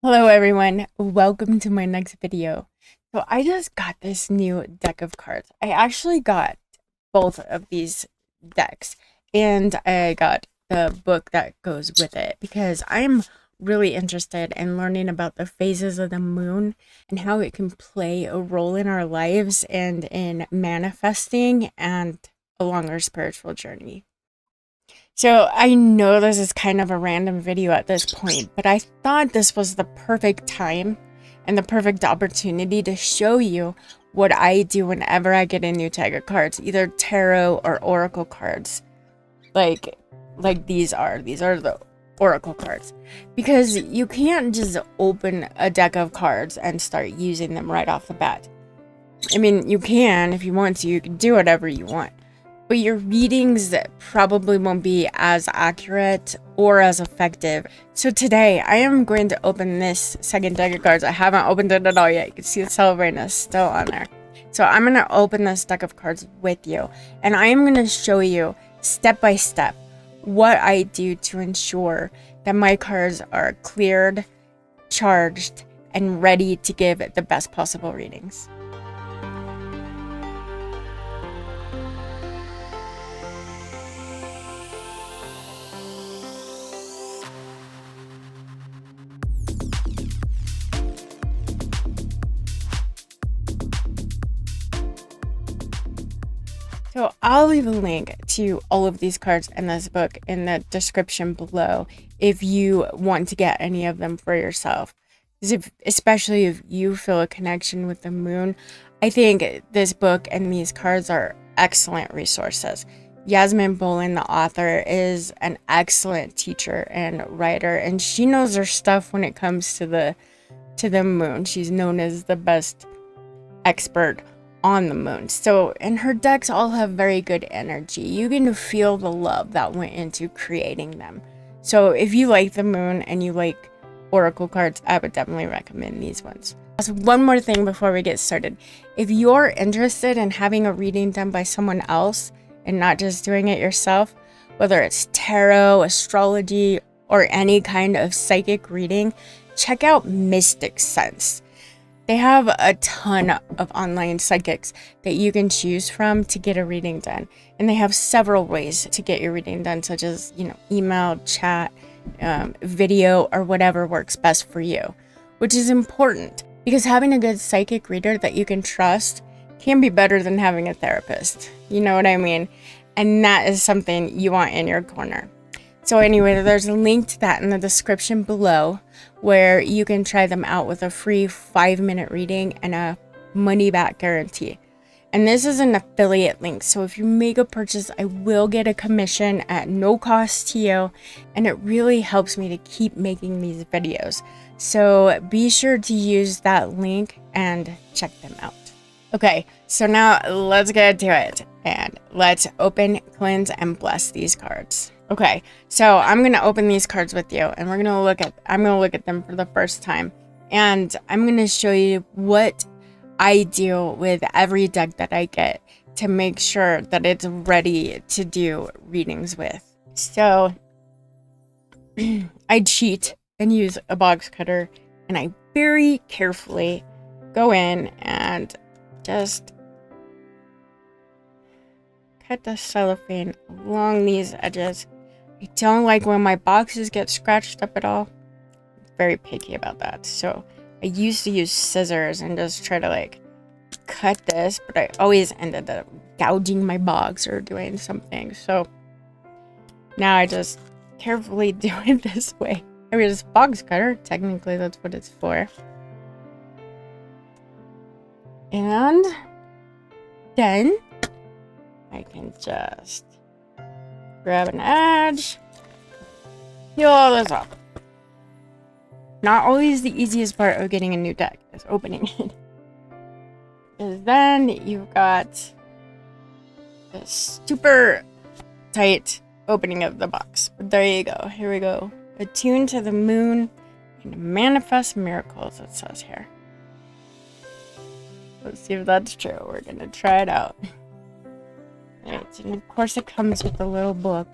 Hello everyone, welcome to my next video. So I just got this new deck of cards. I actually got both of these decks and I got the book that goes with it because I'm really interested in learning about the phases of the moon and how it can play a role in our lives and in manifesting and along our spiritual journey. So I know this is kind of a random video at this point, but I thought this was the perfect time and the perfect opportunity to show you what I do whenever I get a new deck of cards, either tarot or oracle cards. Like these are the oracle cards. Because you can't just open a deck of cards and start using them right off the bat. I mean, you can if you want to, you can do whatever you want. But your readings probably won't be as accurate or as effective. So today, I am going to open this second deck of cards. I haven't opened it at all yet. You can see the celebrating is still on there. So I'm going to open this deck of cards with you. And I am going to show you step by step what I do to ensure that my cards are cleared, charged, and ready to give the best possible readings. So I'll leave a link to all of these cards in this book in the description below if you want to get any of them for yourself. Especially if you feel a connection with the moon, I think this book and these cards are excellent resources. Yasmin Bolin, the author, is an excellent teacher and writer, and she knows her stuff when it comes to the moon. She's known as the best expert on the moon. So, and her decks all have very good energy. You can feel the love that went into creating them. So if you like the moon and you like oracle cards, I would definitely recommend these ones. Also, one more thing before we get started. If you're interested in having a reading done by someone else and not just doing it yourself, whether it's tarot, astrology, or any kind of psychic reading, check out Mystic Sense. They have a ton of online psychics that you can choose from to get a reading done. And they have several ways to get your reading done, such as, email, chat, video, or whatever works best for you, which is important because having a good psychic reader that you can trust can be better than having a therapist. You know what I mean? And that is something you want in your corner. So anyway, there's a link to that in the description below where you can try them out with a free 5-minute reading and a money back guarantee. And this is an affiliate link. So if you make a purchase, I will get a commission at no cost to you. And it really helps me to keep making these videos. So be sure to use that link and check them out. Okay, so now let's get to it. And let's open, cleanse, and bless these cards. Okay, so I'm going to open these cards with you and I'm going to look at them for the first time. And I'm going to show you what I do with every deck that I get to make sure that it's ready to do readings with. So I cheat and use a box cutter and I very carefully go in and just cut the cellophane along these edges. I don't like when my boxes get scratched up at all. I'm very picky about that. So I used to use scissors and just try to cut this, but I always ended up gouging my box or doing something. So now I just carefully do it this way. I mean, it's a box cutter. Technically, that's what it's for. And then I can just grab an edge, peel all this off. Not always the easiest part of getting a new deck is opening it. Because then you've got this super tight opening of the box. But there you go. Here we go. Attune to the moon and manifest miracles, it says here. Let's see if that's true. We're going to try it out. Right, and of course it comes with a little book.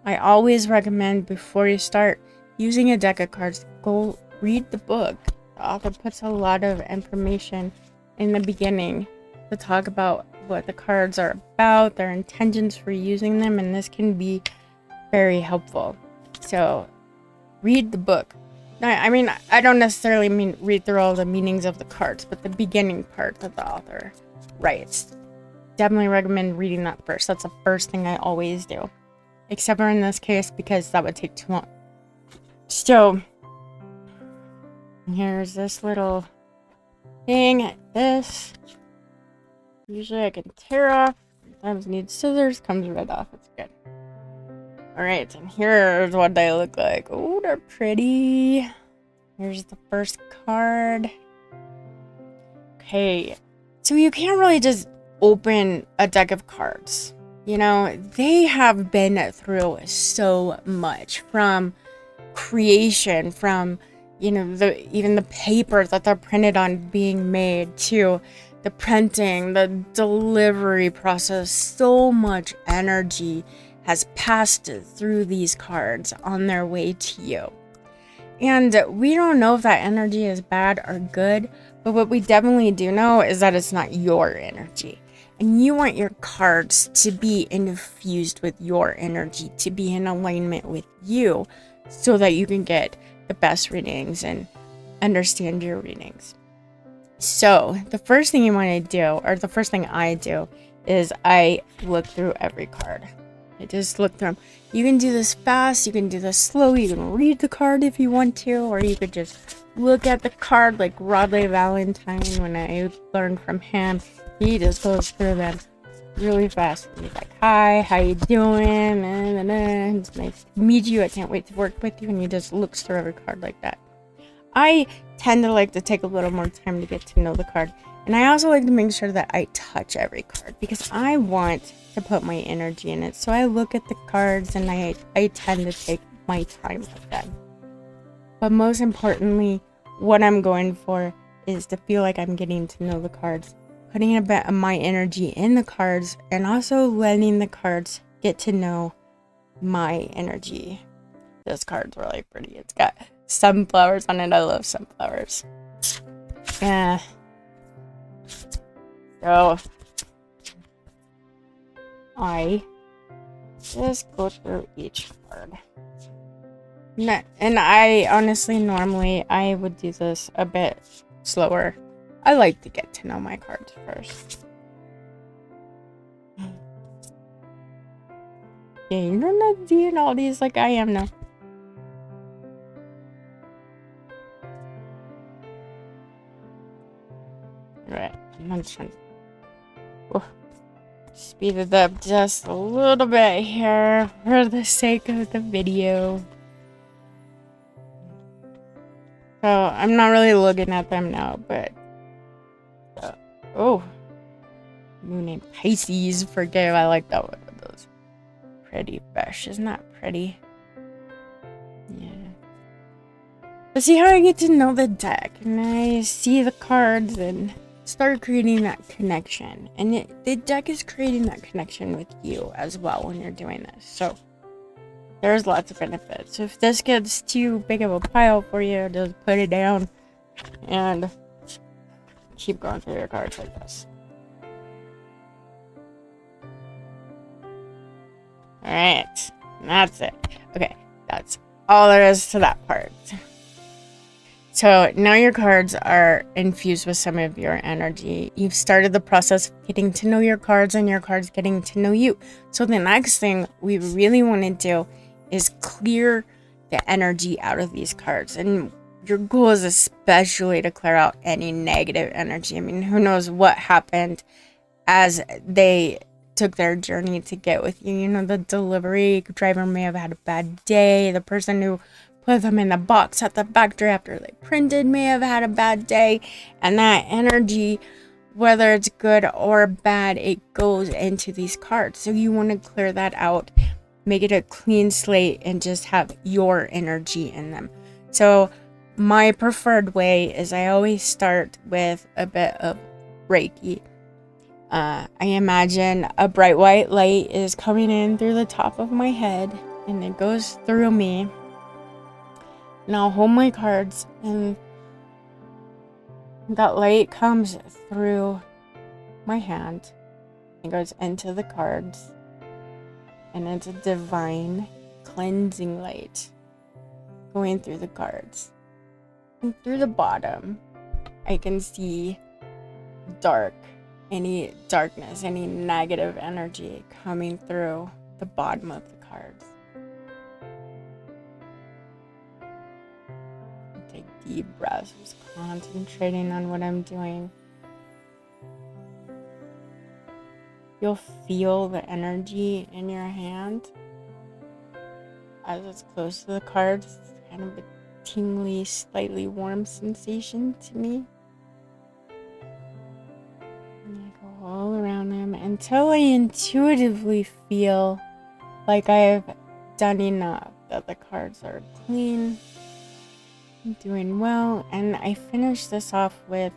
I always recommend before you start using a deck of cards, go read the book. The author puts a lot of information in the beginning to talk about what the cards are about, their intentions for using them, and this can be very helpful. So read the book. I mean, I don't necessarily mean read through all the meanings of the cards, but the beginning part that the author writes. Definitely recommend reading that first. That's the first thing I always do. Except for in this case, because that would take too long. So, here's this little thing. This. Usually I can tear off. Sometimes need scissors. Comes right off. It's good. Alright, and here's what they look like. Oh, they're pretty. Here's the first card. Okay. So you can't really just open a deck of cards. You know, they have been through so much, from creation, from, you know, even the paper that they're printed on being made, to the printing, the delivery process. So much energy has passed through these cards on their way to you. And we don't know if that energy is bad or good, but what we definitely do know is that it's not your energy. And you want your cards to be infused with your energy, to be in alignment with you, so that you can get the best readings and understand your readings. So the first thing you want to do, or the first thing I do, is I look through every card. I just look through them. You can do this fast, you can do this slow, you can read the card if you want to, or you could just look at the card like Radleigh Valentine. When I learned from him, he just goes through them really fast. He's like, hi, how you doing? It's nice to meet you. I can't wait to work with you. And he just looks through every card like that. I tend to like to take a little more time to get to know the card. And I also like to make sure that I touch every card, because I want to put my energy in it. So I look at the cards and I tend to take my time with them. But most importantly, what I'm going for is to feel like I'm getting to know the cards, putting a bit of my energy in the cards, and also letting the cards get to know my energy. This card's really pretty. It's got sunflowers on it. I love sunflowers. Yeah. So I just go through each card. And I honestly, normally, I would do this a bit slower. I like to get to know my cards first. Yeah, you're not doing all these like I am now. Right, I'm just trying to speed it up just a little bit here for the sake of the video. So I'm not really looking at them now, but moon in Pisces. Forgive, I like that one of those. Pretty fish, isn't that pretty? Yeah. But see how I get to know the deck, and I see the cards and start creating that connection. And the deck is creating that connection with you as well when you're doing this. So there's lots of benefits. If this gets too big of a pile for you, just put it down and keep going through your cards like this. Alright, that's it. Okay, that's all there is to that part. So now your cards are infused with some of your energy. You've started the process of getting to know your cards, and your cards getting to know you. So the next thing we really want to do is clear the energy out of these cards. And your goal is especially to clear out any negative energy. I mean, who knows what happened as they took their journey to get with you. You know, the delivery driver may have had a bad day. The person who put them in the box at the factory after they printed may have had a bad day. And that energy, whether it's good or bad, it goes into these cards. So you want to clear that out, make it a clean slate, and just have your energy in them. So my preferred way is I always start with a bit of Reiki. I imagine a bright white light is coming in through the top of my head, and it goes through me, And I'll hold my cards, and that light comes through my hand. It goes into the cards, and it's a divine cleansing light going through the cards. And through the bottom, I can see any darkness, any negative energy coming through the bottom of the cards. Take deep breaths, just concentrating on what I'm doing. You'll feel the energy in your hand as it's close to the cards. It's kind of a tingly, slightly warm sensation to me. And I go all around them until I intuitively feel like I've done enough, that the cards are clean, I'm doing well, and I finish this off with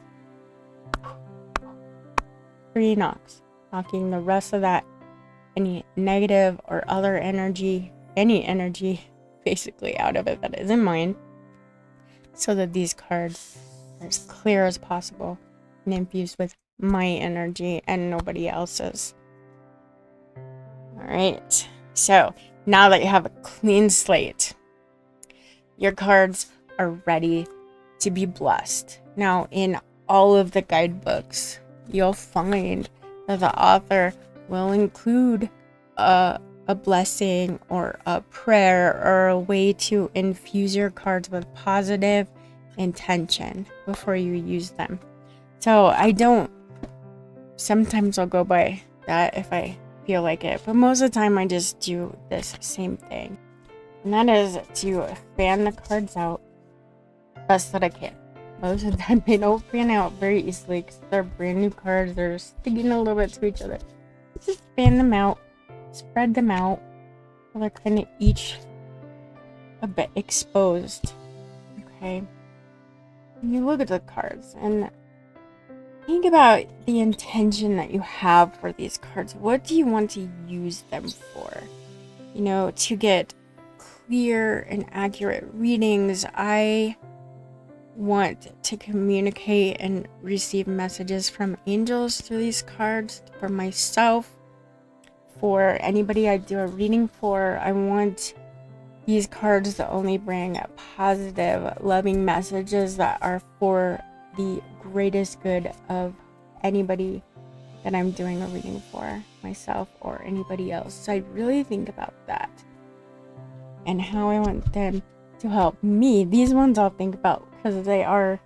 3 knocks, knocking the rest of that, any negative or other energy, any energy basically out of it that isn't mine, so that these cards are as clear as possible and infused with my energy and nobody else's. Alright, so now that you have a clean slate, your cards are ready to be blessed. Now, in all of the guidebooks, you'll find that the author will include a blessing or a prayer or a way to infuse your cards with positive intention before you use them. So sometimes I'll go by that if I feel like it, but most of the time I just do this same thing, and that is to fan the cards out best that I can. Most of the time they don't fan out very easily because they're brand new cards, they're sticking a little bit to each other. Just fan them out, spread them out, so they're kind of each a bit exposed. Okay, and you look at the cards and think about the intention that you have for these cards. What do you want to use them for? To get clear and accurate readings. I want to communicate and receive messages from angels through these cards. For myself, for anybody I do a reading for, I want these cards to only bring positive, loving messages that are for the greatest good of anybody that I'm doing a reading for, myself or anybody else. So I really think about that and how I want them to help me. These ones I'll think about because they are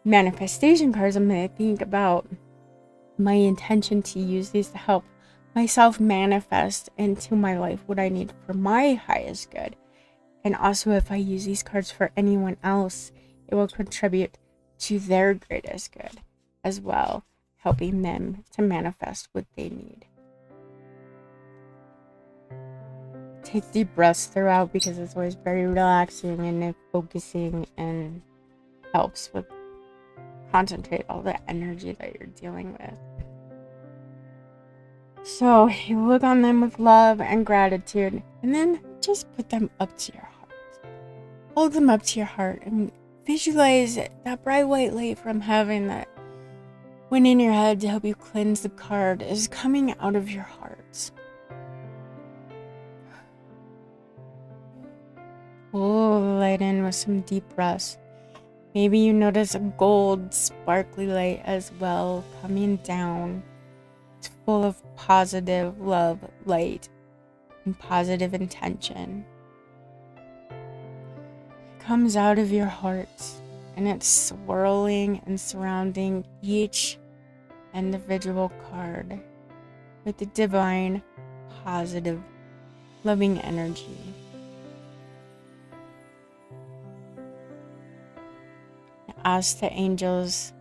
manifestation cards. I'm going to think about my intention to use these to help myself manifest into my life what I need for my highest good. And also, if I use these cards for anyone else, it will contribute to their greatest good as well, helping them to manifest what they need. Take deep breaths throughout because it's always very relaxing and focusing and helps with concentrate all the energy that you're dealing with. So you look on them with love and gratitude, and then just put them up to your heart. Hold them up to your heart and visualize that bright white light from heaven that went in your head to help you cleanse the card is coming out of your heart. Pull the light in with some deep breaths. Maybe you notice a gold sparkly light as well coming down. It's full of positive love, light, and positive intention. It comes out of your heart and it's swirling and surrounding each individual card with the divine, positive, loving energy. Ask the angels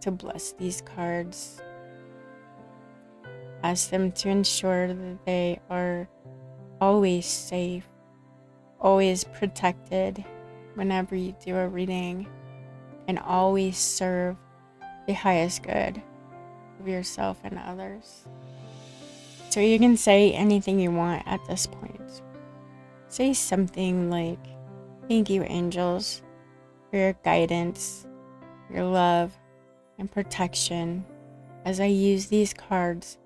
to bless these cards. Ask them to ensure that they are always safe, always protected whenever you do a reading, and always serve the highest good of yourself and others. So you can say anything you want at this point. Say something like, Thank you, angels, for your guidance, your love, and protection as I use these cards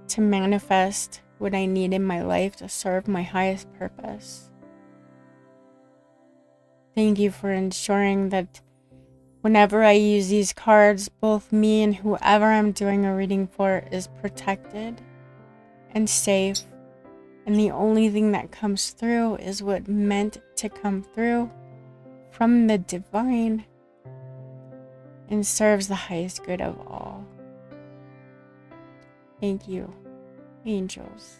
to manifest what I need in my life to serve my highest purpose. Thank you for ensuring that whenever I use these cards, both me and whoever I'm doing a reading for is protected and safe, and the only thing that comes through is what meant to come through from the divine and serves the highest good of all. Thank you, angels.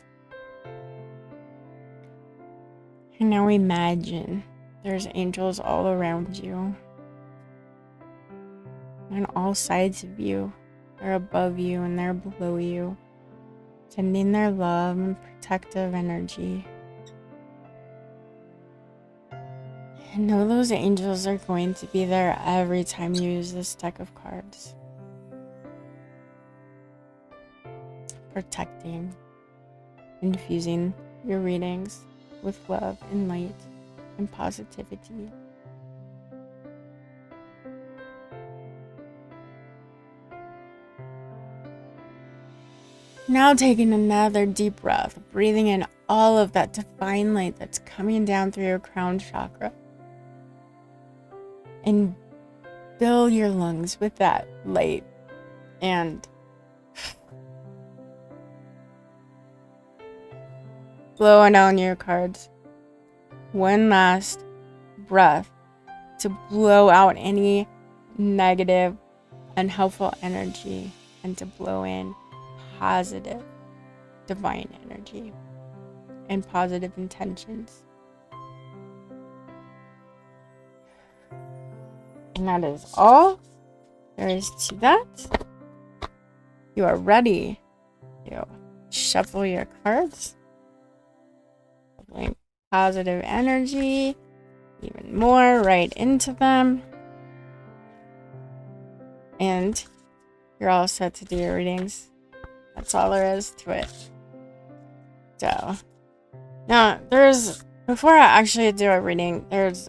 And now imagine there's angels all around you, on all sides of you. They're above you and they're below you, sending their love and protective energy. And know those angels are going to be there every time you use this deck of cards, protecting, infusing your readings with love and light and positivity. Now taking another deep breath, breathing in all of that divine light that's coming down through your crown chakra. And fill your lungs with that light and blow down your cards. One last breath to blow out any negative, unhelpful energy and to blow in positive, divine energy and positive intentions. And that is all there is to that. You are ready. You shuffle your cards. Bring positive energy, even more, right into them. And you're all set to do your readings. That's all there is to it. So, now before I actually do a reading, there's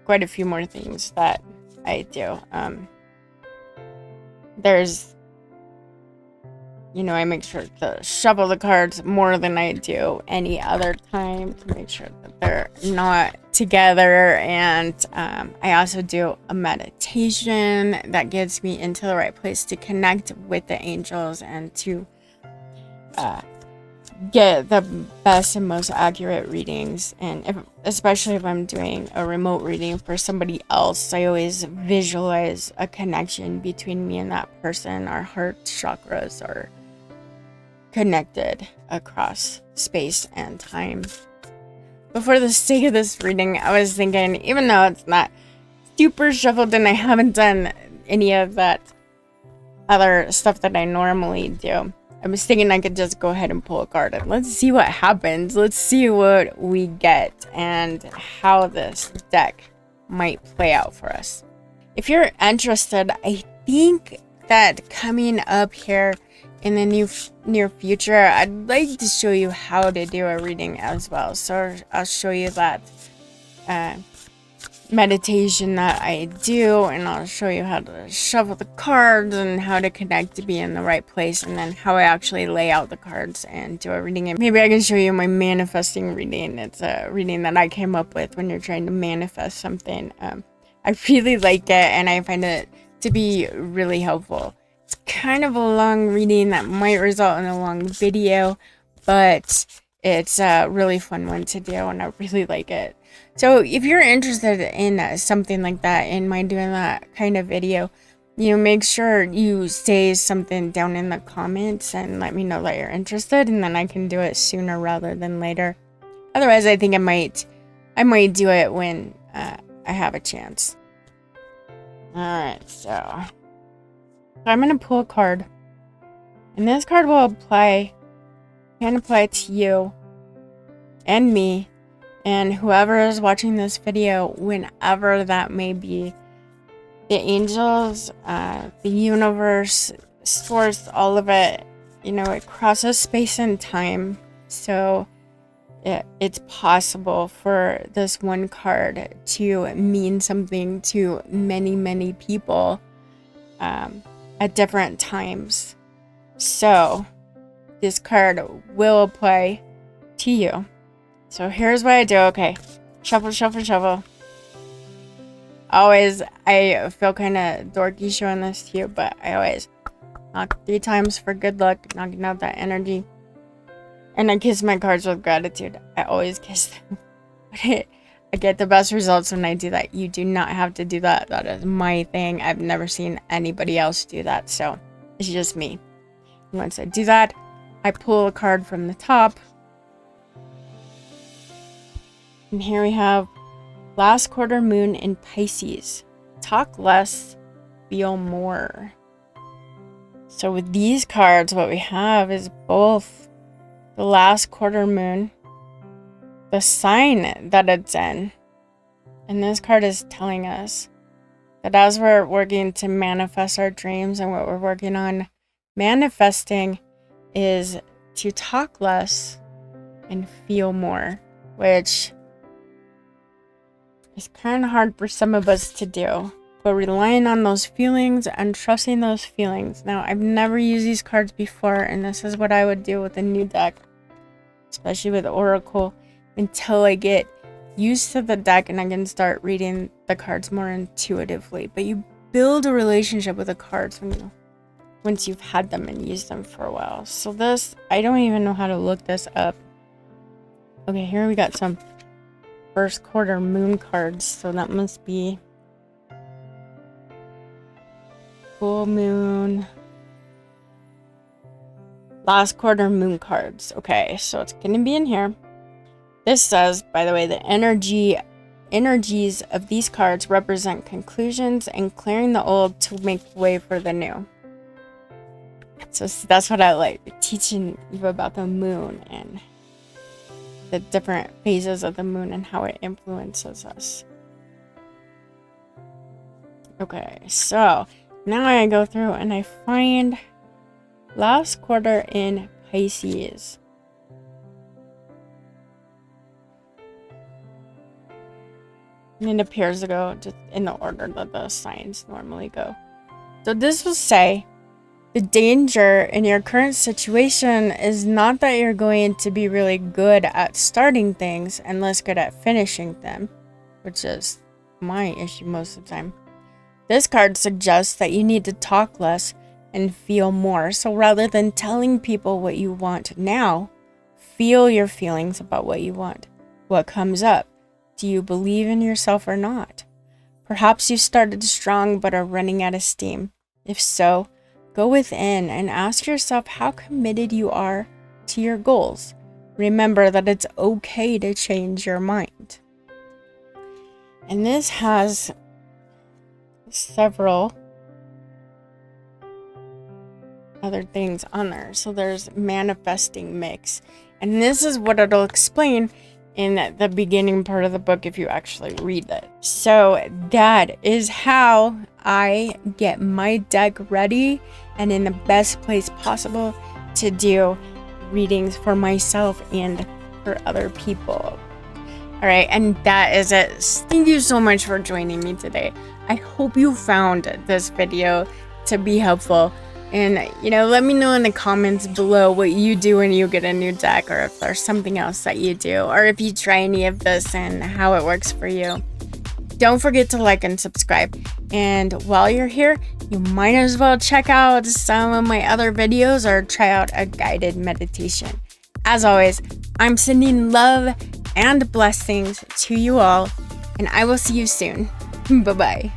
quite a few more things that I do. I make sure to shuffle the cards more than I do any other time to make sure that they're not together. And I also do a meditation that gets me into the right place to connect with the angels and to get the best and most accurate readings. And especially if I'm doing a remote reading for somebody else, I always visualize a connection between me and that person. Our heart chakras are connected across space and time. But for the sake of this reading, I was thinking, even though it's not super shuffled and I haven't done any of that other stuff that I normally do, I was thinking I could just go ahead and pull a card and let's see what happens. Let's see what we get and how this deck might play out for us. If you're interested, I think that coming up here in the near future, I'd like to show you how to do a reading as well. So I'll show you that meditation that I do, and I'll show you how to shuffle the cards and how to connect to be in the right place, and then how I actually lay out the cards and do a reading. And maybe I can show you my manifesting reading. It's a reading that I came up with when you're trying to manifest something. I really like it, and I find it to be really helpful. It's kind of a long reading that might result in a long video, but it's a really fun one to do, and I really like it. So if you're interested in something like that, in my doing that kind of video, make sure you say something down in the comments and let me know that you're interested, and then I can do it sooner rather than later. Otherwise, I think I might do it when I have a chance. Alright, so I'm going to pull a card. And this card can apply to you and me and whoever is watching this video, whenever that may be. The angels, the universe, source, all of it, it crosses space and time. So it's possible for this one card to mean something to many, many people at different times. So this card will apply to you. So here's what I do. Okay, shuffle, shuffle, shuffle. Always, I feel kind of dorky showing this to you, but I always knock 3 times for good luck, knocking out that energy. And I kiss my cards with gratitude. I always kiss them. I get the best results when I do that. You do not have to do that. That is my thing. I've never seen anybody else do that, so it's just me. Once I do that, I pull a card from the top. And here we have last quarter moon in Pisces. Talk less, feel more. So with these cards, what we have is both the last quarter moon, the sign that it's in. And this card is telling us that as we're working to manifest our dreams, and what we're working on manifesting is to talk less and feel more, which is kind of hard for some of us to do. But relying on those feelings and trusting those feelings. Now, I've never used these cards before, and this is what I would do with a new deck, especially with Oracle, until I get used to the deck and I can start reading the cards more intuitively. But you build a relationship with the cards once you've had them and used them for a while. So this, I don't even know how to look this up. Okay, here we got some first quarter moon cards, so that must be full moon, last quarter moon cards. Okay, so it's gonna be in here. This says, by the way, the energies of these cards represent conclusions and clearing the old to make way for the new. So that's what I like, teaching you about the moon and the different phases of the moon and how it influences us. Okay, so now I go through and I find last quarter in Pisces. And it appears to go just in the order that the signs normally go. So this will say, the danger in your current situation is not that you're going to be really good at starting things and less good at finishing them, which is my issue most of the time. This card suggests that you need to talk less and feel more. So rather than telling people what you want now, feel your feelings about what you want. What comes up? Do you believe in yourself or not? Perhaps you started strong but are running out of steam. If so, go within and ask yourself how committed you are to your goals. Remember that it's okay to change your mind. And this has several other things on there. So there's manifesting mix. And this is what it'll explain in the beginning part of the book if you actually read it. So that is how I get my deck ready and in the best place possible to do readings for myself and for other people. All right, and that is it. Thank you so much for joining me today. I hope you found this video to be helpful. And, let me know in the comments below what you do when you get a new deck, or if there's something else that you do, or if you try any of this and how it works for you. Don't forget to like and subscribe. And while you're here, you might as well check out some of my other videos or try out a guided meditation. As always, I'm sending love and blessings to you all, and I will see you soon. Bye-bye.